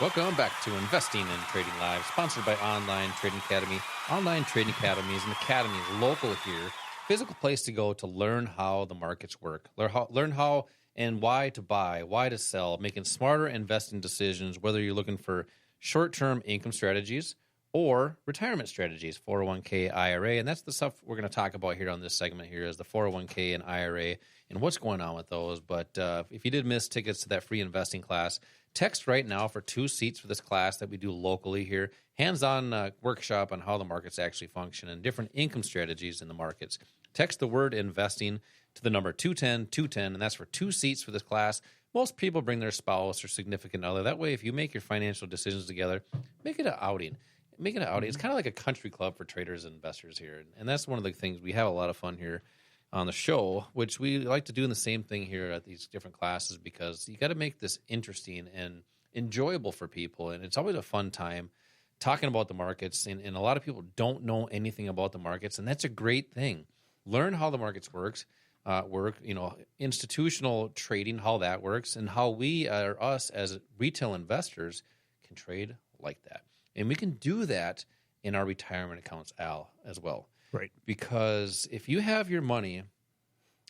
Welcome back to Investing and Trading Live, sponsored by Online Trading Academy. Online Trading Academy is an academy local here, physical place to go to learn how the markets work, learn how and why to buy, why to sell, making smarter investing decisions, whether you're looking for short-term income strategies or retirement strategies, 401k, IRA. And that's the stuff we're going to talk about here on this segment here is the 401k and IRA and what's going on with those. But if you did miss tickets to that free investing class, text right now for 2 seats for this class that we do locally here. Hands-on workshop on how the markets actually function and different income strategies in the markets. Text the word investing to the number 210-210, and that's for 2 seats for this class. Most people bring their spouse or significant other. That way, if you make your financial decisions together, make it an outing. Make it an outing. It's kind of like a country club for traders and investors here. And that's one of the things. We have a lot of fun here on the show, which we like to do in the same thing here at these different classes because you got to make this interesting and enjoyable for people. And it's always a fun time talking about the markets. And a lot of people don't know anything about the markets, and that's a great thing. Learn how the markets work, institutional trading, how that works, and how we or us as retail investors can trade like that. And we can do that in our retirement accounts, Al, as well. Right. Because if you have your money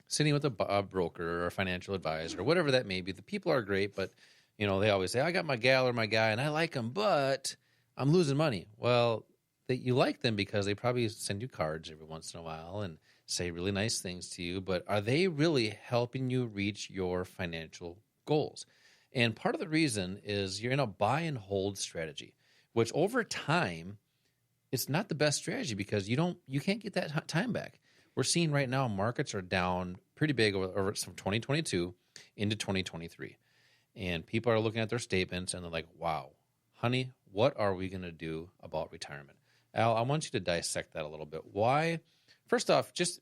sitting with a broker or a financial advisor or whatever that may be, the people are great, but they always say, I got my gal or my guy and I like them, but I'm losing money. Well, you like them because they probably send you cards every once in a while and say really nice things to you, but are they really helping you reach your financial goals? And part of the reason is you're in a buy and hold strategy, which over time, it's not the best strategy because you can't get that time back. We're seeing right now markets are down pretty big over from 2022 into 2023. And people are looking at their statements and they're like, wow, honey, what are we going to do about retirement? Al, I want you to dissect that a little bit. Why? First off, just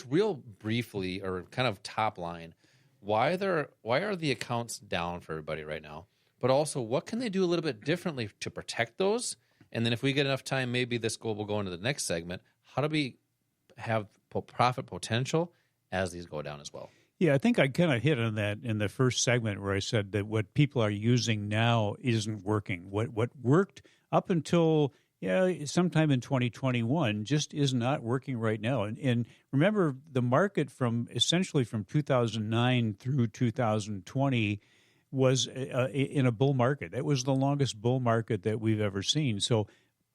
real briefly or kind of top line, why are the accounts down for everybody right now? But also, what can they do a little bit differently to protect those? And then if we get enough time, maybe this goal will go into the next segment. How do we have profit potential as these go down as well? Yeah, I think I kind of hit on that in the first segment where I said that what people are using now isn't working. What worked up until sometime in 2021 just is not working right now. And remember, the market essentially from 2009 through 2020 was in a bull market. It was the longest bull market that we've ever seen. So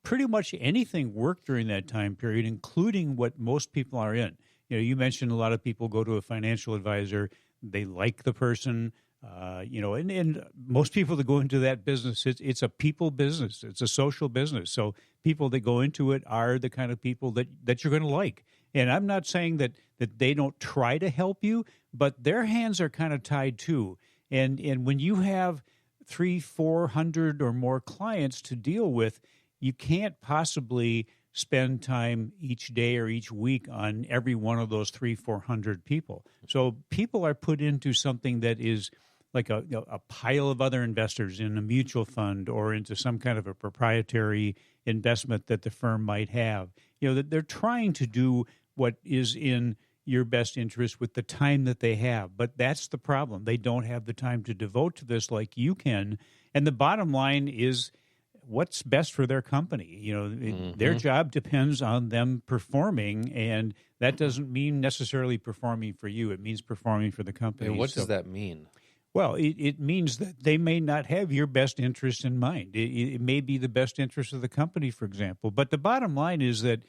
pretty much anything worked during that time period, including what most people are in. You mentioned a lot of people go to a financial advisor. They like the person, and most people that go into that business, it's a people business. It's a social business. So people that go into it are the kind of people that you're going to like. And I'm not saying that they don't try to help you, but their hands are kind of tied too. And when you have 300-400 or more clients to deal with, you can't possibly spend time each day or each week on every one of those 300-400 people. So people are put into something that is like a pile of other investors in a mutual fund or into some kind of a proprietary investment that the firm might have. That they're trying to do what is in your best interest with the time that they have. But that's the problem. They don't have the time to devote to this like you can. And the bottom line is what's best for their company. Their job depends on them performing, and that doesn't mean necessarily performing for you. It means performing for the company. And what does that mean? Well, it means that they may not have your best interest in mind. It may be the best interest of the company, for example. But the bottom line is that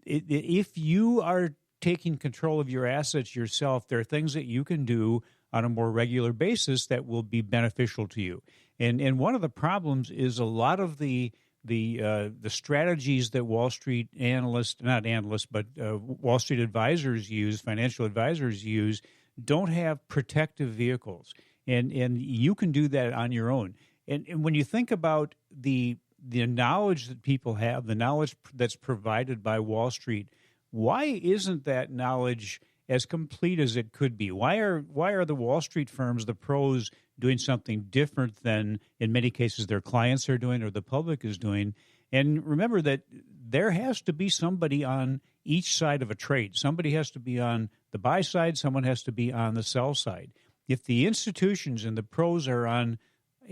if you are taking control of your assets yourself, there are things that you can do on a more regular basis that will be beneficial to you. And one of the problems is a lot of the strategies that Wall Street Wall Street advisors use, financial advisors use, don't have protective vehicles. And you can do that on your own. And when you think about the knowledge that people have, the knowledge that's provided by Wall Street, why isn't that knowledge as complete as it could be? Why are the Wall Street firms, the pros, doing something different than, in many cases, their clients are doing or the public is doing? And remember that there has to be somebody on each side of a trade. Somebody has to be on the buy side. Someone has to be on the sell side. If the institutions and the pros are on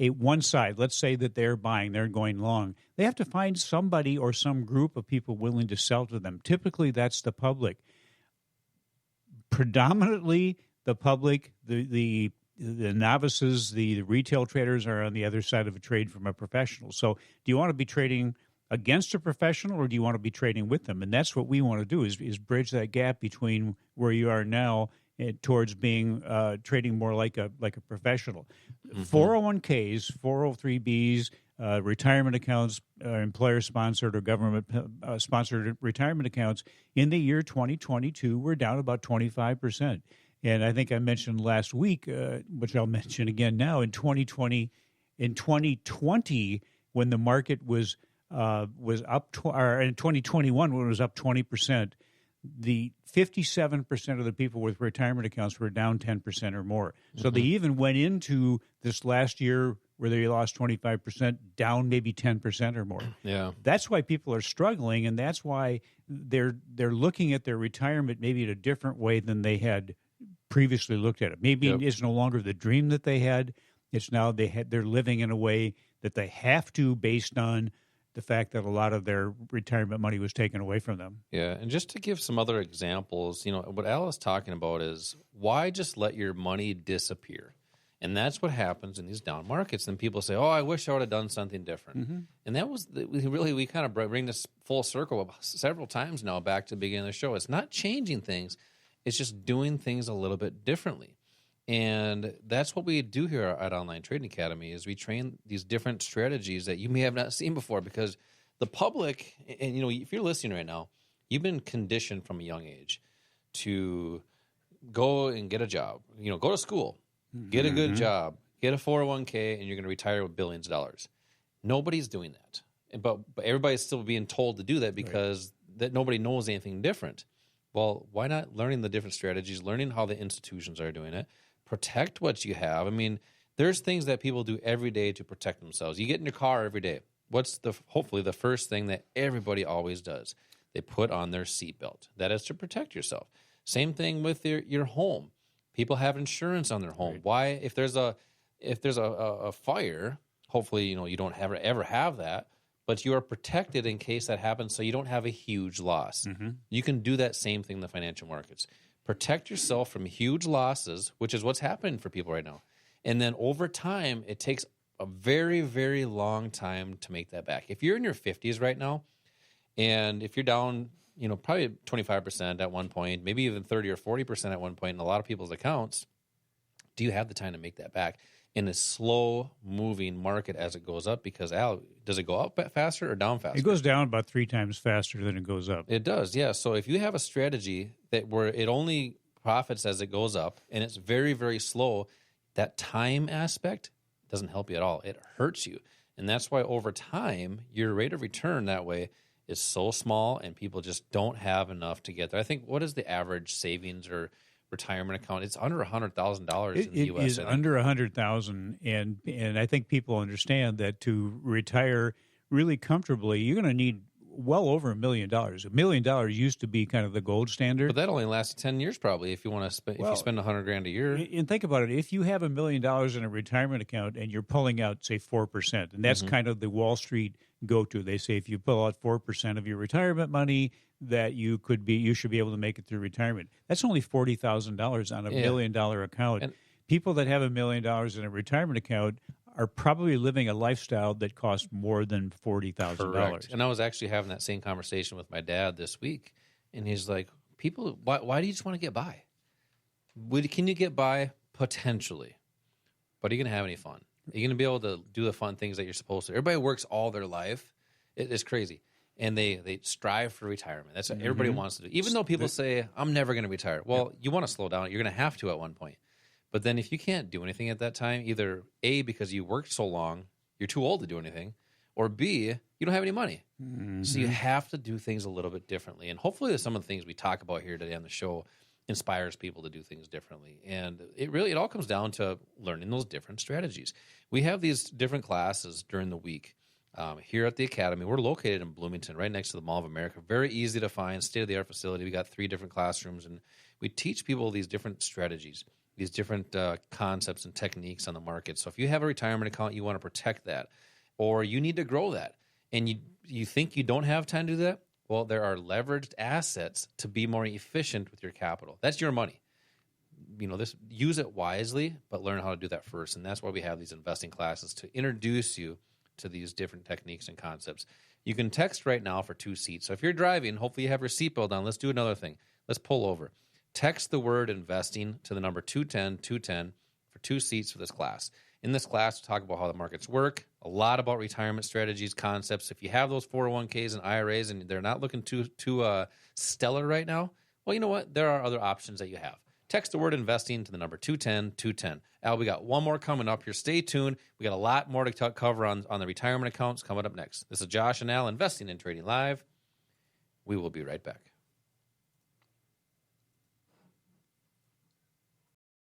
one side, let's say that they're buying, they're going long, they have to find somebody or some group of people willing to sell to them. Typically, that's the public. Predominantly, the public, the novices, the retail traders are on the other side of a trade from a professional. So do you want to be trading against a professional, or do you want to be trading with them? And that's what we want to do, is bridge that gap between where you are now towards being trading more like a professional. 401ks, 403bs, retirement accounts, employer-sponsored or government-sponsored retirement accounts in the year 2022 were down about 25%. And I think I mentioned last week, which I'll mention again now, in 2020, when the market was up, or in 2021 when it was up 20%, the 57% of the people with retirement accounts were down 10% or more. So they even went into this last year where they lost 25%, down maybe 10% or more. Yeah, that's why people are struggling, and that's why they're looking at their retirement maybe in a different way than they had previously looked at it. Maybe it's no longer the dream that they had. It's now they're living in a way that they have to, based on the fact that a lot of their retirement money was taken away from them. Yeah, and just to give some other examples, what Al is talking about is, why just let your money disappear? And that's what happens in these down markets. And people say, oh, I wish I would have done something different. And that was, we kind of bring this full circle several times now back to the beginning of the show. It's not changing things. It's just doing things a little bit differently. And that's what we do here at Online Trading Academy, is we train these different strategies that you may have not seen before, because the public, and if you're listening right now, you've been conditioned from a young age to go and get a job, go to school, get a good job, get a 401k, and you're going to retire with billions of dollars. Nobody's doing that. But everybody's still being told to do that because that nobody knows anything different. Well, why not learning the different strategies, learning how the institutions are doing it, protect what you have? I mean, there's things that people do every day to protect themselves. You get in your car every day. What's hopefully the first thing that everybody always does? They put on their seatbelt. That is to protect yourself. Same thing with your home. People have insurance on their home. Right. Why? If there's a fire, hopefully you don't ever have that, but you are protected in case that happens, so you don't have a huge loss. You can do that same thing in the financial markets. Protect yourself from huge losses, which is what's happening for people right now. And then over time, it takes a very, very long time to make that back. If you're in your 50s right now, and if you're down, probably 25% at one point, maybe even 30 or 40% at one point in a lot of people's accounts, do you have the time to make that back in a slow-moving market as it goes up? Because, Al, does it go up faster or down faster? It goes down about 3 times faster than it goes up. It does, yeah. So if you have a strategy where it only profits as it goes up and it's very, very slow, that time aspect doesn't help you at all. It hurts you. And that's why over time, your rate of return that way is so small, and people just don't have enough to get there. I think, what is the average savings or retirement account? It's under $100,000 in the U.S. It is under $100,000, and I think people understand that to retire really comfortably, you're going to need well over $1 million. $1 million used to be kind of the gold standard, but that only lasts 10 years probably if you want to spend. If you spend $100,000 a year, and think about it, if you have $1 million in a retirement account and you're pulling out, say, 4%, and that's kind of the Wall Street go-to. They say if you pull out 4% of your retirement money, that you should be able to make it through retirement. That's only $40,000 on a $1 million account. And people that have $1 million in a retirement account are probably living a lifestyle that costs more than $40,000. And I was actually having that same conversation with my dad this week, and he's like, "People, why do you just want to get by? Can you get by? Potentially, but are you going to have any fun? Are you going to be able to do the fun things that you're supposed to? Everybody works all their life. It's crazy." And they strive for retirement. That's what everybody wants to do. Even though people say, I'm never going to retire. Well, you want to slow down. You're going to have to at one point. But then if you can't do anything at that time, either A, because you worked so long, you're too old to do anything, or B, you don't have any money. So you have to do things a little bit differently. And hopefully some of the things we talk about here today on the show inspires people to do things differently. And it all comes down to learning those different strategies. We have these different classes during the week. Here at the Academy. We're located in Bloomington, right next to the Mall of America. Very easy to find, state-of-the-art facility. We got 3 different classrooms, and we teach people these different strategies. these different concepts and techniques on the market. So if you have a retirement account, you want to protect that, or you need to grow that, and you think you don't have time to do that, well, there are leveraged assets to be more efficient with your capital. That's your money. Use it wisely, but learn how to do that first. And that's why we have these investing classes, to introduce you to these different techniques and concepts. You can text right now for 2 seats. So if you're driving, hopefully you have your seatbelt on. Let's do another thing. Let's pull over. Text the word investing to the number 210 for 2 seats for this class. In this class, we'll talk about how the markets work, a lot about retirement strategies, concepts. If you have those 401ks and IRAs and they're not looking too stellar right now, well, you know what? There are other options that you have. Text the word investing to the number 210. Al, we got one more coming up here. Stay tuned. We got a lot more to cover on the retirement accounts coming up next. This is Josh and Al, Investing and Trading Live. We will be right back.